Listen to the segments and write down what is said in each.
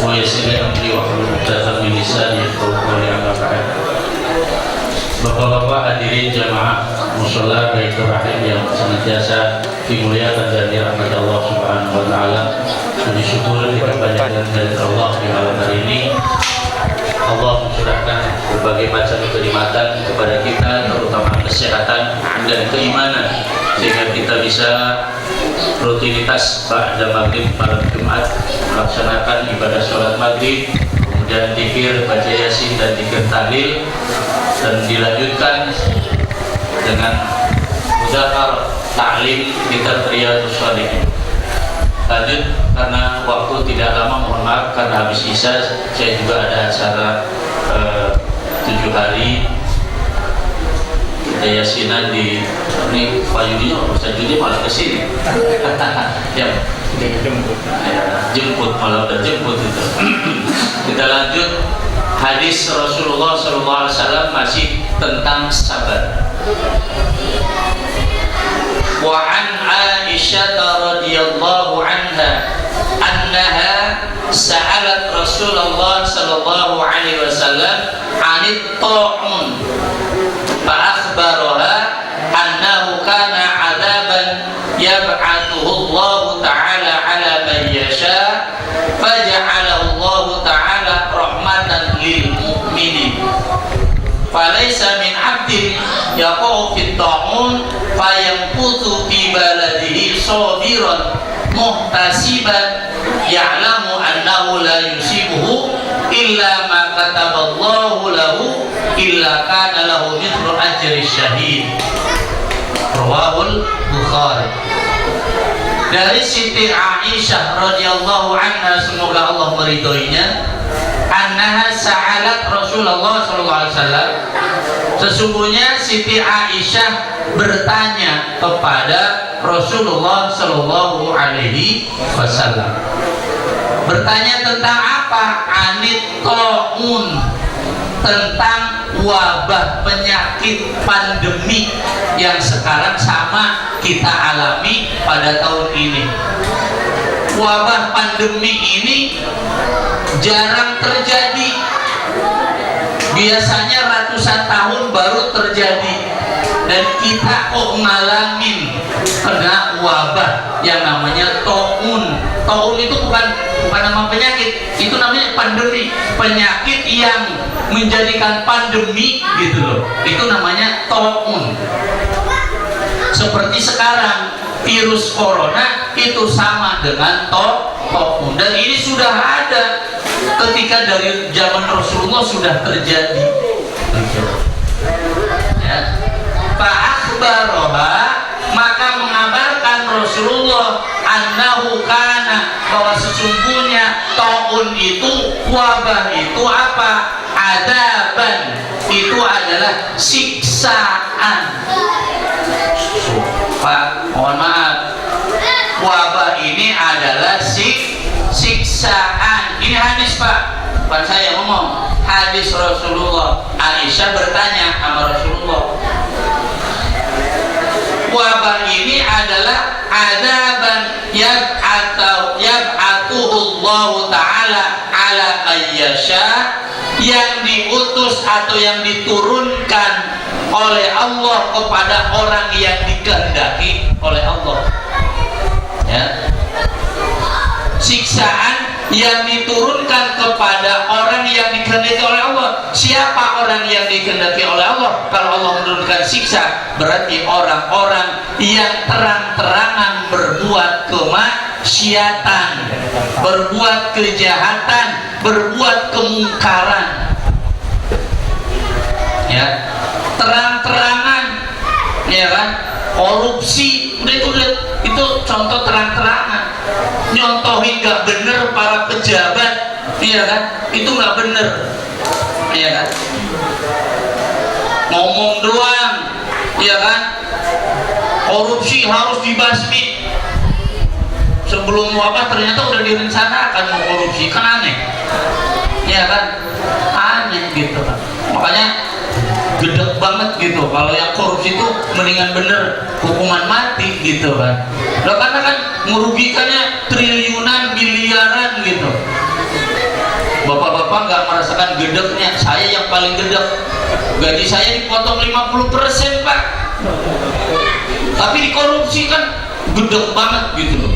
ويسر لي أمري واحلل عقدة من لساني يفقهوا قولي. أما بعد. Bapak-bapak hadirin jamaah mushola Baitur Rahim yang senantiasa dimuliakan dan dirahmati Allah Subhanahu wa taala. Puji syukur kita panjatkan dari Allah di malam hari ini. Allah mencurahkan berbagai macam kenikmatan kepada kita, terutama kesehatan dan keimanan, sehingga kita bisa rutinitas ba'da maghrib malam Jumat melaksanakan ibadah sholat maghrib, kemudian zikir, baca yasin dan zikir tahlil, dan dilanjutkan dengan mudzakar ta'lim kitab Riyadhus Shalihin. Lanjut, karena waktu tidak lama, mohon maaf karena habis isya saya juga ada acara 7 hari yasinan di ini Pak Yudi, Ustaz Yudi malah kesini ya, jemput malah udah jemput itu. Kita lanjut hadis Rasulullah SAW masih tentang sabar. Wa an Aisyah radhiyallahu anha annaha sa'alat Rasulullah sallallahu alaihi wasallam 'anit ta'un fa akhbaraha annahu kana 'adaban yab'athuhu Allah ta'ala 'ala man yasha faja'alahu Allah ta'ala rahmatan lil mu'minin. Falaysa min 'abdin yaqa'u fit ta'un fayanquthu fi baladihi sabiran muhtasiban ya'lamu annahu la yusibuhu illa ma kataballahu lahu illa kana lahu mithlu ajri syahid. Rawahul Bukhari. Dari Siti Aisyah radhiyallahu anha, semoga Allah meridhoinya, annaha sa'alat Rasulullah sallallahu alaihi wasallam, sesungguhnya Siti Aisyah bertanya kepada Rasulullah sallallahu alaihi wasallam. Bertanya tentang apa? Anit ta'un, tentang wabah, penyakit, pandemi yang sekarang sama kita alami pada tahun ini. Wabah pandemi ini jarang terjadi. Biasanya ratusan tahun baru terjadi, dan kita kok ngalamin kena wabah yang namanya taun. Taun itu bukan nama penyakit, itu namanya pandemi. Penyakit yang menjadikan pandemi gitu loh, itu namanya taun. Seperti sekarang virus corona itu sama dengan taun, dan ini sudah ada ketika dari zaman Rasulullah sudah terjadi. Ya. Fa akhbaroha, maka mengabarkan Rasulullah annahu kana, bahwa sesungguhnya taun itu, wabah itu apa? Adaban, itu adalah siksaan. Pak, mohon maaf, wabah ini adalah siksaan. Ini hadis Pak, bukan saya ngomong, hadis Rasulullah. Aisyah bertanya sama Rasulullah, wabah ini adalah adaban yab'atuhu Allah ta'ala ala ayyasha, yang diutus atau yang diturunkan oleh Allah kepada orang yang dikehendaki oleh Allah. Ya. Siksaan yang diturunkan kepada orang yang dikehendaki oleh Allah. Siapa orang yang dikehendaki oleh Allah? Kalau Allah menurunkan siksa, berarti orang-orang yang terang-terangan berbuat kemaksiatan, berbuat kejahatan, berbuat kemungkaran. Ya, terang-terangan, ya kan? Korupsi, itu contoh terang-terangan. Nyontohin nggak bener para pejabat, iya kan? Itu nggak bener, iya kan? Ngomong doang, iya kan? Korupsi harus dibasmi. Sebelum wabah ternyata udah direncanakan mau korupsi, kan aneh, iya kan? Aneh gitu kan? Makanya gedek banget gitu kalau yang korupsi itu mendingan bener hukuman mati gitu kan. Loh, karena kan merugikannya triliunan, miliaran gitu. Bapak-bapak nggak merasakan gedeknya, saya yang paling gedek. Gaji saya dipotong 50% Pak, tapi dikorupsi kan gedek banget gitu loh.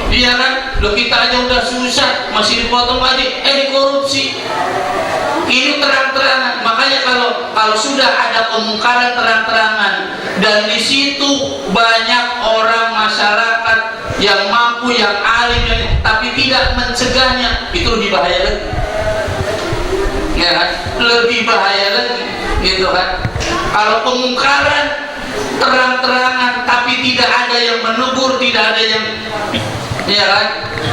Iya kan, lo kita aja udah susah masih dipotong lagi, dikorupsi. Ini terang-terangan. Makanya kalau sudah ada kemungkaran terang-terangan dan di situ banyak orang masyarakat yang mampu, yang alim, tapi tidak mencegahnya, itu lebih bahaya lagi. Ya kan? Lebih bahaya lagi, gitu kan? Kalau kemungkaran terang-terangan tapi tidak ada yang menegur, tidak ada yang, ya kan,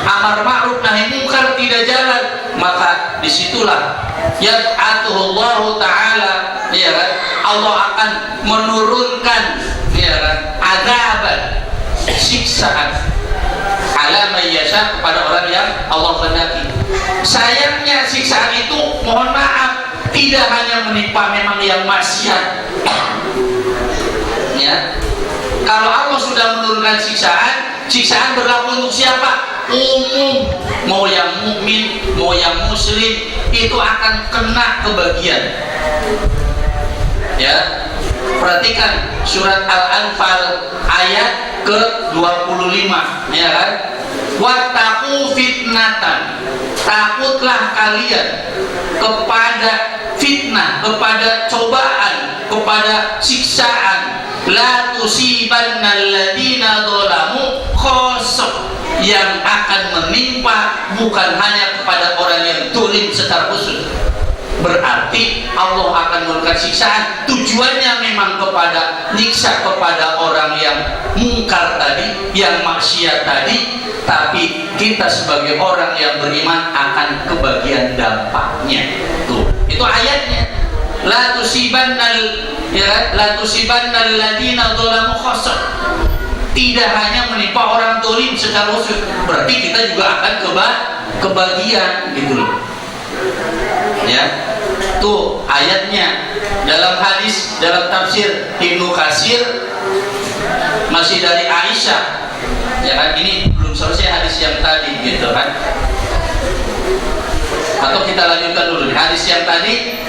amar ma'ruf nahi munkar tidak jalan, maka disitulah yat'atuhullahu ta'ala, ya kan, Allah akan menurunkan, ya kan, azaban, siksaan ala man yasha, kepada orang yang Allah kehendaki. Sayangnya siksaan itu, mohon maaf, tidak hanya menimpa memang yang maksiat, ya. Kalau Allah sudah menurunkan siksaan berlaku untuk siapa? Umum. Mau yang mukmin, mau yang muslim, itu akan kena kebagian. Ya, perhatikan surat Al-Anfal ayat ke-25, ya kan? Wattaqu fitnatan, takutlah kalian kepada fitnah, kepada cobaan, kepada siksaan. La tusibanna alladziina dzalamu khassah, yang akan menimpa bukan hanya kepada orang yang zalim secara khusus. Berarti Allah akan memberikan siksaan, tujuannya memang kepada nyiksa kepada orang yang mungkar tadi, yang maksiat tadi, tapi kita sebagai orang yang beriman akan kebagian dampaknya. Tuh, itu ayatnya. La tusibannal, ya, la tusibannal ladzina dzalamu khassah. Tidak hanya menimpa orang zalim secara khusus, berarti kita juga akan kebagian, gitu loh. Ya, tuh ayatnya. Dalam hadis, dalam tafsir Ibnu Katsir, masih dari Aisyah, ya kan, ini belum selesai hadis yang tadi, gitu kan. Atau kita lanjutkan dulu hadis yang tadi.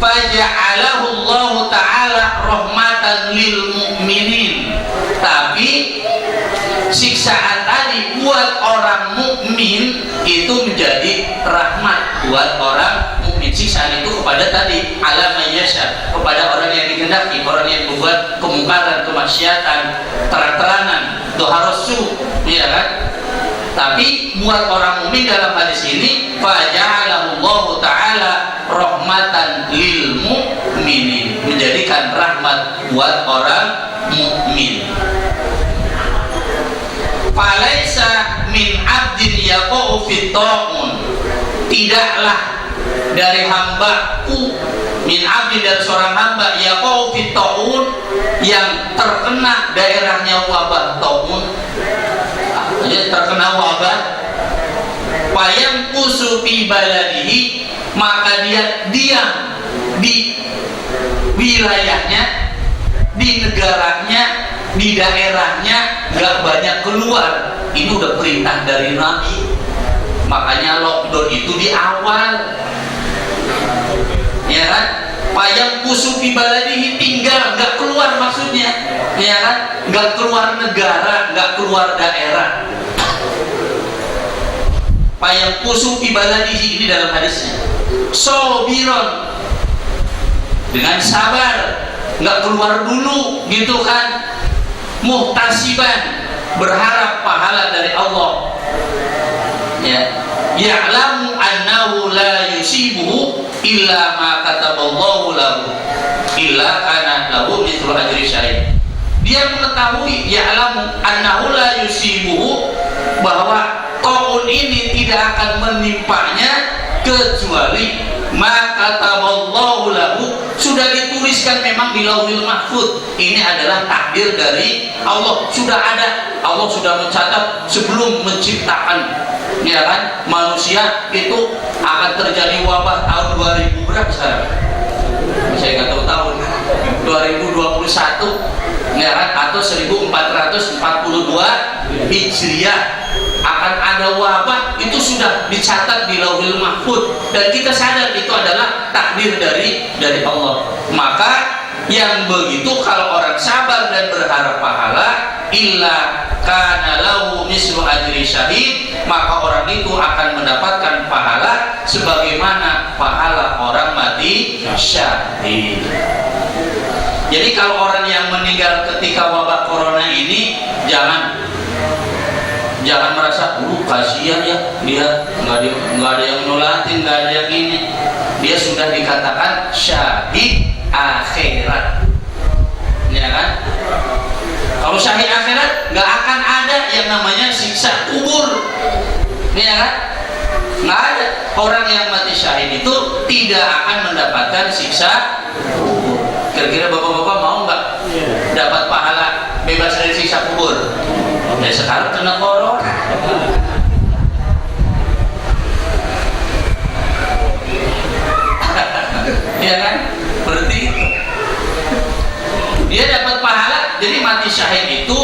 Faja'alahu Allah Ta'ala rahmatan lil mu'minin, tapi siksaan tadi buat orang mukmin itu menjadi rahmat buat orang mukmin. Siksaan itu kepada tadi ala man yasha, kepada orang yang dikehendaki, orang yang membuat kemungkaran, kemaksiatan terang-terangan, doharosu, ya kan. Tapi buat orang mukmin dalam hadis ini, faja'alahu Allah Ta'ala rahmatan lil mu'minin, menjadikan rahmat buat orang mukmin. Falaisa min abdin yaqa'u fit ta'un, tidaklah dari hambaku, min abdin, dari seorang hamba, yaqa'u fit ta'un, yang terkena daerahnya wabah ta'un, terkena wabah, wayam kusufi baladihi, maka dia diam di wilayahnya, di negaranya, di daerahnya, nggak banyak keluar. Ini udah perintah dari Nabi. Makanya lockdown itu di awal, ya kan? Wayam kusufi baladihi, tinggal, nggak keluar maksudnya, ya kan? Nggak keluar negara, nggak keluar daerah. Wayam kusufi baladihi, ini dalam hadisnya. Sobiron, dengan sabar, nggak keluar dulu, gitu kan. Muhtasiban, berharap pahala dari Allah. Ya, ya'lamu annahu la yusibuhu illa ma kataballahu lahu, illa kana lahu mithlu ajri syahid. Dia mengetahui, ya'lamu annahu la yusibuhu, bahwa taun ini tidak akan menimpanya kecuali ma kataballahu lahu, sudah dituliskan memang di Lauhil Mahfuz. Ini adalah takdir dari Allah, sudah ada, Allah sudah mencatat sebelum menciptakan, ya kan, manusia itu akan terjadi wabah tahun 2000 berapa sekarang? Saya nggak tahu tahun 2021, ya kan, atau 1442 Hijriah akan ada wabah, itu sudah dicatat di Lauhil Mahfuz, dan kita sadar itu adalah takdir dari Allah. Maka yang begitu kalau orang sabar dan berharap pahala, illa kana lahu mislu ajri syahid, maka orang itu akan mendapatkan pahala sebagaimana pahala orang mati syahid. Jadi kalau orang yang meninggal ketika wabah corona ini, jangan merasa kasihan ya, dia nggak ada yang nulatin, nggak ada yang ini. Dia sudah dikatakan syahid akhirat, ya kan? Kalau syahid akhirat nggak akan ada yang namanya siksa kubur, ya kan? Nggak ada. Orang yang mati syahid itu tidak akan mendapatkan siksa kubur. Kira-kira bapak-bapak mau nggak dapat pahala bebas dari siksa kubur? Ya sekarang kena corona. Ya kan? Berarti itu dia dapat pahala. Jadi mati syahid itu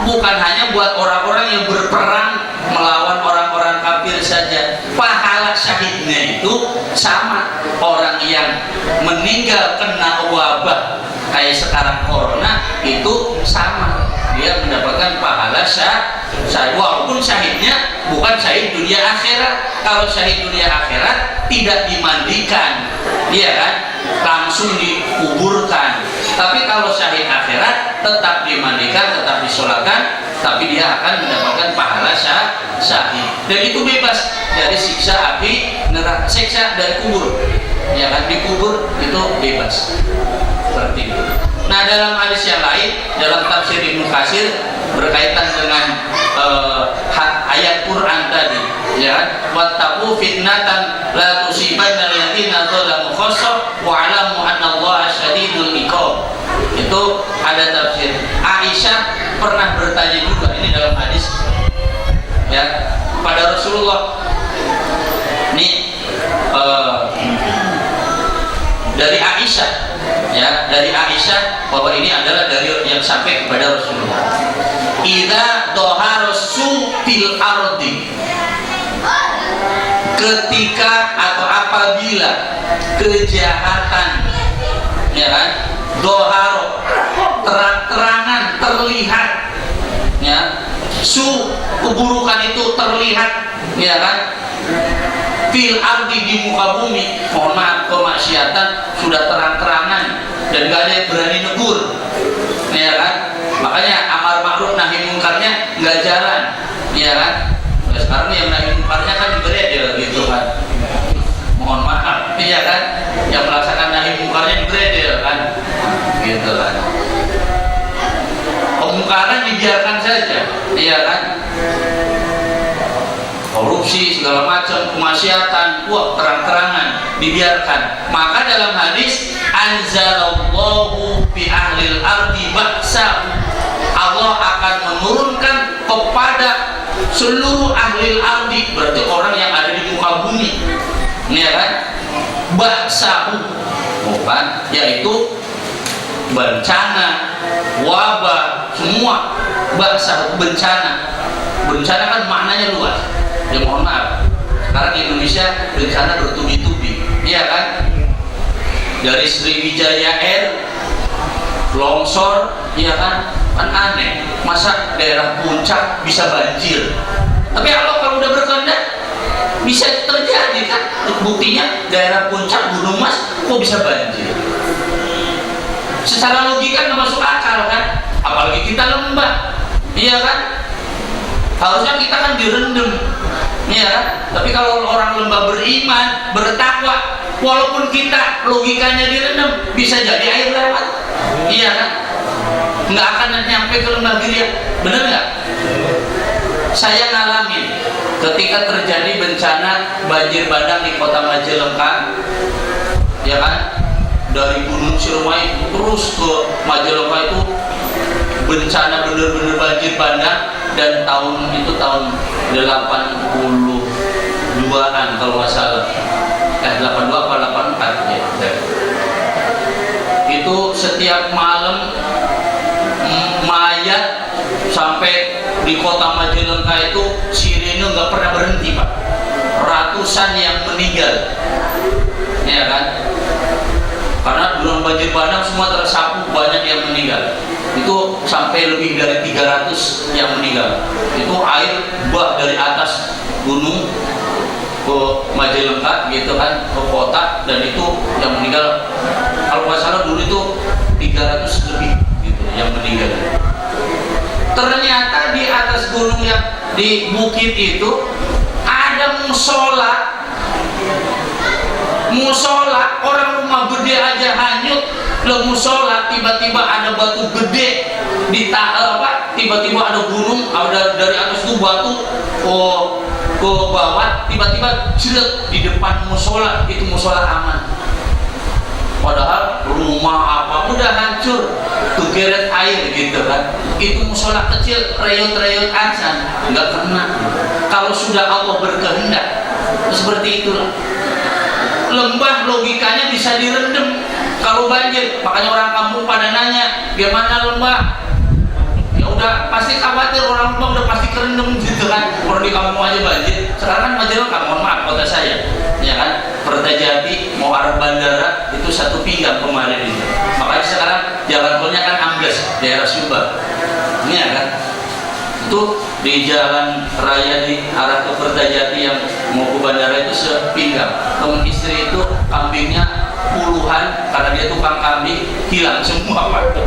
bukan hanya buat orang-orang yang berperang melawan orang-orang kafir saja. Pahala syahidnya itu sama orang yang meninggal kena wabah kayak sekarang corona, itu sama, dia mendapatkan pahala syahid, walaupun syahidnya bukan syahid dunia akhirat. Kalau syahid dunia akhirat tidak dimandikan, dia kan langsung dikuburkan. Tapi kalau syahid akhirat tetap dimandikan, tetap disolatkan, tapi dia akan mendapatkan pahala syahid, dan itu bebas dari siksa api neraka, siksa dari kubur, ya kan, dikubur itu bebas seperti itu. Nah, dalam hadis yang lain, dalam tafsir Ibnu Katsir berkaitan dengan ayat Quran tadi, ya, wattaqu fitnatan la tusibanna alladziina dzalamu khassah wa 'alamu annallaha syadidul iqab. Itu ada tafsir. Aisyah pernah bertanya juga, ini dalam hadis, ya, pada Rasulullah. Ini dari Aisyah, ya, dari Aisyah, bahwa ini adalah dari yang sampai kepada Rasulullah. Idza dhaharasu fil ardi, ketika atau apabila kejahatan, ya kan, doharo, terang-terangan, terlihat, ya, keburukan itu terlihat, ya kan, fil ardi, di muka bumi, mohon maaf, kemaksiatan sudah terang-terangan dan gak ada yang berani negur, ya kan. Makanya amar ma'ruf nahi mungkarnya nggak jalan, ya kan. Nah, sekarang yang nahi mungkarnya kan dibredel gitu kan, mohon maaf, ya kan, yang melaksanakan nahi mungkarnya dibredel kan, gitu kan. Kemungkaran dibiarkan saja, ya kan, korupsi segala macam, kemaksiatan, wah, terang-terangan dibiarkan. Maka dalam hadis, anzalallahu bi ahlil ardi ba'sa, Allah akan menurunkan kepada seluruh ahlil ardi, berarti orang yang ada di muka bumi, ya kan, ba'sahu, bukan, yaitu bencana, wabah, semua ba'sahu, bencana. Bencana kan maknanya luas. Ya mohon maaf, sekarang di Indonesia bencana bertubi-tubi, iya kan? Dari Sriwijaya Air, longsor, iya kan? Kan aneh, masa daerah puncak bisa banjir? Tapi kalau udah berkehendak bisa terjadi kan? Buktinya daerah puncak Gunung Mas kok bisa banjir? Secara logika nggak masuk akal kan? Apalagi kita lembah, iya kan? Harusnya kita kan direndam, ya kan? Tapi kalau orang lembah beriman, bertakwa, walaupun kita logikanya direndam, bisa jadi air lewat, iya kan? Nggak akan nyampe ke lembah Giria, bener nggak? Saya ngalamin ketika terjadi bencana banjir bandang di kota Majalengka, ya kan? Dari Gunung Ciremai terus ke Majalengka itu bencana bener-bener banjir bandang. Dan tahun itu tahun 82-an kalau nggak salah, 82 apa 84 ya. Itu setiap malam mayat sampai di kota mereka itu sirine nggak pernah berhenti Pak, ratusan yang meninggal, ya kan? Karena dengan banjir bandang semua tersapu, banyak yang meninggal. Itu sampai lebih dari 300 yang meninggal. Itu air bah dari atas gunung ke Majalengka gitu kan, ke kota, dan itu yang meninggal kalau nggak salah dulu itu 300 lebih gitu yang meninggal. Ternyata di atas gunung yang di bukit itu ada musola. Musola, orang rumah gede aja hanyut. Lah musola tiba-tiba ada batu gede di tiba-tiba ada gunung, ada dari atas itu batu ke bawah, tiba-tiba jeret di depan musola. Itu musola aman. Padahal rumah apa udah hancur, kegeret air gitu kan. Itu musola kecil, reot-reot aja, nggak kena. Kalau sudah Allah berkehendak, seperti itulah. Lembah logikanya bisa direndam kalau banjir. Makanya orang kampung pada nanya, gimana lembah? Ya udah pasti khawatir, orang lembah udah pasti kerendam gitu kan. Orang di kampung aja banjir. Sekarang kan Majalengka, mohon maaf kota saya, ya kan, Kertajati mau arah bandara itu satu pinggang kemarin ini. Makanya sekarang jalan tolnya kan ambles daerah Sumba, ini ya kan. Itu di jalan raya di arah ke Kertajati yang mau ke bandara itu sepinggang. Teman istri itu kambingnya puluhan, karena dia tukang kambing, hilang semua Pak.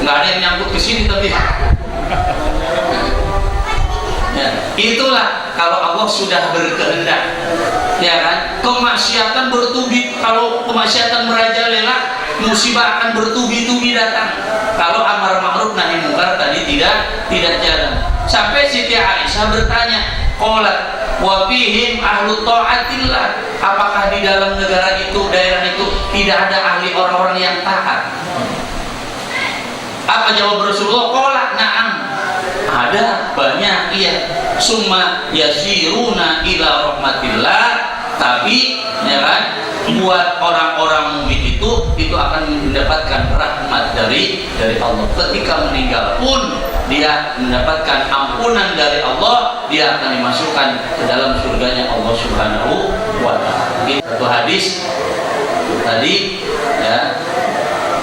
Nggak ada yang nyangkut ke sini tapi. Ya, itulah kalau Allah sudah berkehendak, ya kan. Kemaksiatan bertubi, kalau kemaksiatan merajalela, musibah akan bertubi-tubi datang. Kalau amar ma'ruf nahi munkar tadi tidak jalan. Sampai Siti Aisyah bertanya, qalat wa fihim ahlu ta'atillah, apakah di dalam negara itu, daerah itu tidak ada ahli orang-orang yang taat? Apa jawab Rasulullah? Qalat na'am, ada, banyak, iya. Summa yasiruna ila rahmatillah, tapi ya kan, buat orang-orang mukmin itu akan mendapatkan rahmat dari Allah. Ketika meninggal pun dia mendapatkan ampunan dari Allah, dia akan dimasukkan ke dalam surganya Allah Subhanahu wa ta'ala. Satu hadis tadi ya,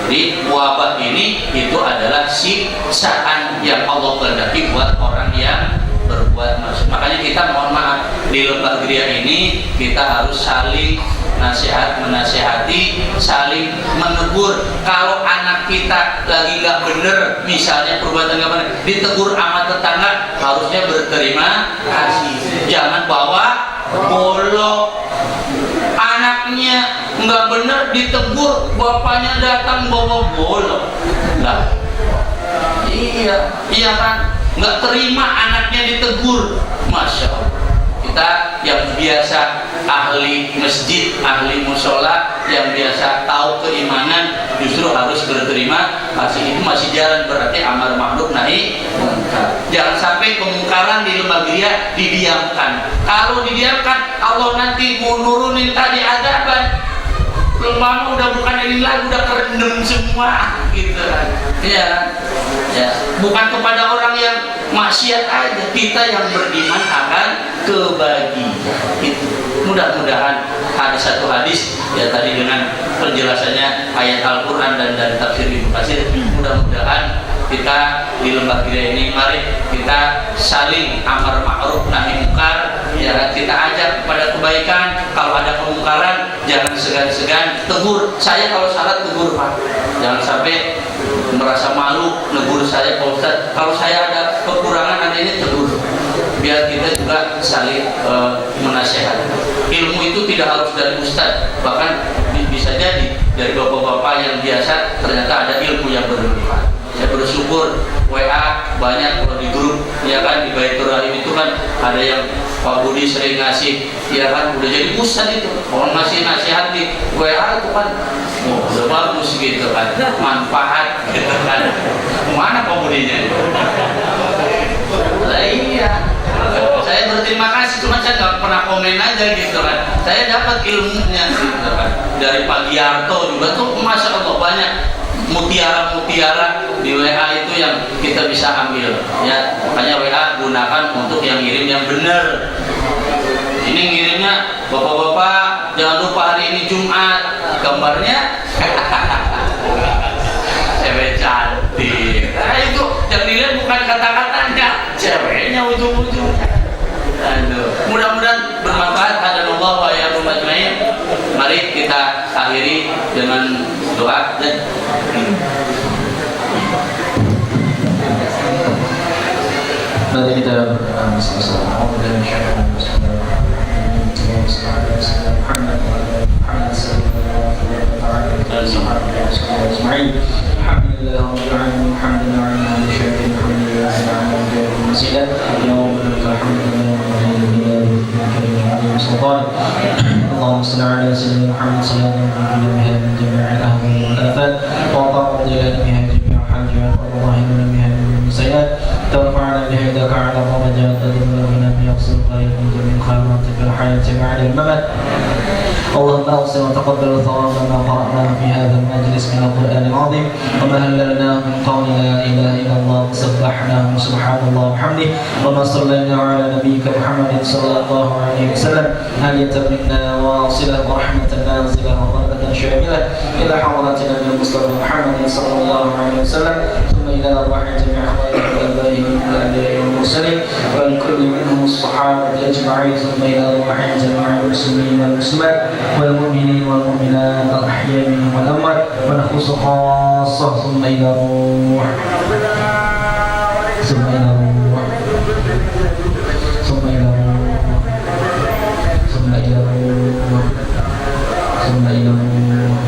di wabah ini itu adalah siksaan yang Allah kehendaki buat orang yang berbuat maksiat. Makanya kita mohon maaf, di Lembah Gria ini kita harus saling menasihati, saling menegur. Kalau anak kita lagi nggak bener, misalnya perbuatan nggak benar, ditegur sama tetangga, harusnya berterima kasih. Jangan bawa golok. Anaknya nggak bener ditegur, bapaknya datang bawa golok. Lah, iya kan? Nggak terima anaknya ditegur. Masya Allah. Kita yang biasa ahli masjid, ahli musola, yang biasa tahu keimanan, justru harus berterima kasih. Itu masih jalan, berarti amar ma'ruf nahi munkar. Jangan sampai kemungkaran di Lembah Gria didiamkan. Kalau didiamkan, Allah nanti mau nurunin tadi adaban. Lembah udah bukan ini lagi, udah kerendam semua gitu kan. Ya, bukan kepada orang yang maksiat aja, kita yang beriman akan kebagi. Itu mudah-mudahan ada satu hadis ya tadi dengan penjelasannya ayat Al-Quran dan dari tafsir Ibnu Katsir. Mudah-mudahan kita di Lembah Gria ini, mari kita saling amar ma'ruf nahi munkar, ya, kita ajak kepada kebaikan. Kalau ada kemungkaran jangan segan-segan tegur. Saya kalau salah tegur Pak, jangan sampai merasa malu negur saya Pak Ustaz. Kalau saya ada kekurangan, ada ini tegur, biar kita juga saling menasihati. Ilmu itu tidak harus dari Ustaz, bahkan bisa jadi dari bapak-bapak yang biasa, ternyata ada ilmu yang bermanfaat. Saya bersyukur WA banyak di grup, ya kan, di Baitur Rahim itu kan ada yang Pak Budi sering ngasih, ya kan, udah jadi ustad itu, orang ngasih nasihat di WA itu kan, udah bagus gitu kan, manfaat gitu kan. Mana Pak Budinya? Lah iya, saya berterima kasih, cuma saya nggak pernah komen aja gitu kan. Saya dapat ilmunya gitu kan. Dari Pak Giarto juga tuh, masya Allah banyak mutiara-mutiara di WA itu yang kita bisa ambil ya. Makanya WA gunakan untuk yang ngirim yang benar. Ini ngirimnya bapak-bapak jangan lupa hari ini Jumat, gambarnya cewek cantik. Nah itu yang dilihat bukan kata-katanya, ceweknya ujung-ujungnya. Aduh, mudah-mudahan bermanfaat. Hadanallahu wa iyyakum ajmain. Mari kita akhiri dengan doa dan mari kita berdoa bersama-sama. اللهم صل على سيدنا محمد صلى الله عليه وسلم بها من جميع الاهوال والافات وطاقم بها جميع حاجات والله من بها من سيئات ترفعنا بهداك على درجات تدمر بنا بيقصر غير من جميع خيراتك في الحياه بعد الممات. اللهم اغفر وتقبل ثواب ما قرأناه في هذا المجلس من القرآن العظيم وما هللناه من قول لا إله إلا الله وسبحناه سبحان الله وبحمده وما صلينا على نبيك محمد صلى الله عليه وسلم هدية منا واصلة ورحمة نازلة وبركة شاملة إلى حضرة نبي المصطفى محمد صلى الله عليه وسلم ثم إلى أرواح جميع أخواتنا وآبائهم والأنبياء والمرسلين ولكل منهم الصحابة أجمعين ثم إلى أرواح جميع المسلمين والمسلمات والمؤمنين والمؤمنات الأحياء منهم والأموات ونخص خاصة ثم إلى روح ثم إلى روح ثم إلى روح ثم إلى روح ثم إلى روح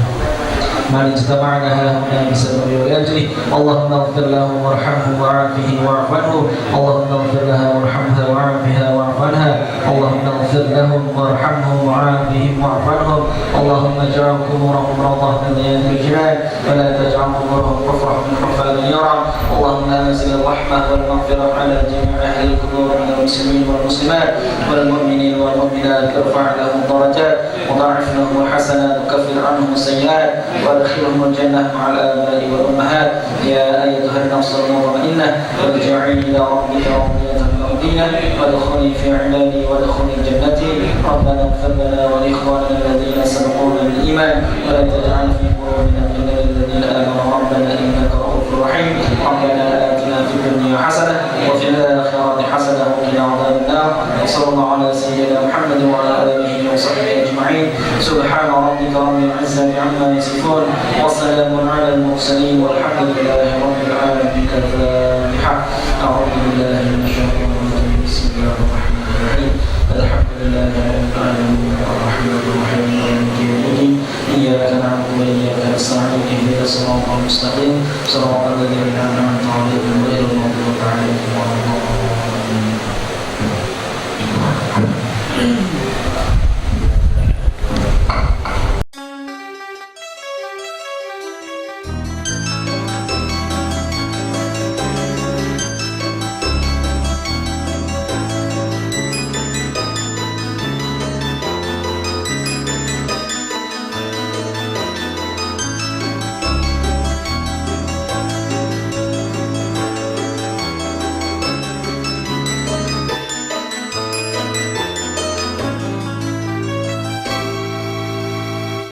ما اجتمعنا هنا بسبب ولأجله اللهم اغفر له وارحمه وعافه واعف عنه اللهم اغفر لها وارحمها وعافها واعف عنها اللهم اغفر لهم وارحمهم وعافهم واعف عنهم اللهم اجعل قبورهم روضة من رياض الجنان ولا تجعل قبورهم حفرة من حفر اليرى اللهم انزل الرحمة والمغفرة على جميع أهل القبور من المسلمين والمسلمات والمؤمنين والمؤمنات ارفع لهم درجات وضاعف لهم الحسنات وكفر عنهم السيئات وادخلهم الجنة مع الآباء والأمهات. يا أيها النفس المطمئنة ارجعي إلى ربك راضية مرضية وادخلي في عبادي وادخلي جنتي. ربنا اغفر لنا ولإخواننا الذين سبقونا بالإيمان ولا تجعل في قلوبنا غلا للذين آمنوا ربنا إنك رؤوف رحيم. ربنا آتنا في الدنيا حسنة وفي الآخرة حسنة وقنا عذاب النار. وصلى الله على سيدنا محمد وعلى آله وصحبه أجمعين. سبحان ربك رب العزة عما يصفون وسلام على المرسلين والحمد لله رب العالمين. الفاتحة. أعوذ بالله من الشيطان الرجيم. بسم الله الرحمن الرحيم. الحمد لله رب العالمين الرحمن الرحيم مالك يوم الدين. إياك نعبد وإياك نستعين اهدنا الصراط المستقيم صراط الذين أنعمت عليهم غير المغضوب عليهم ولا الضالين.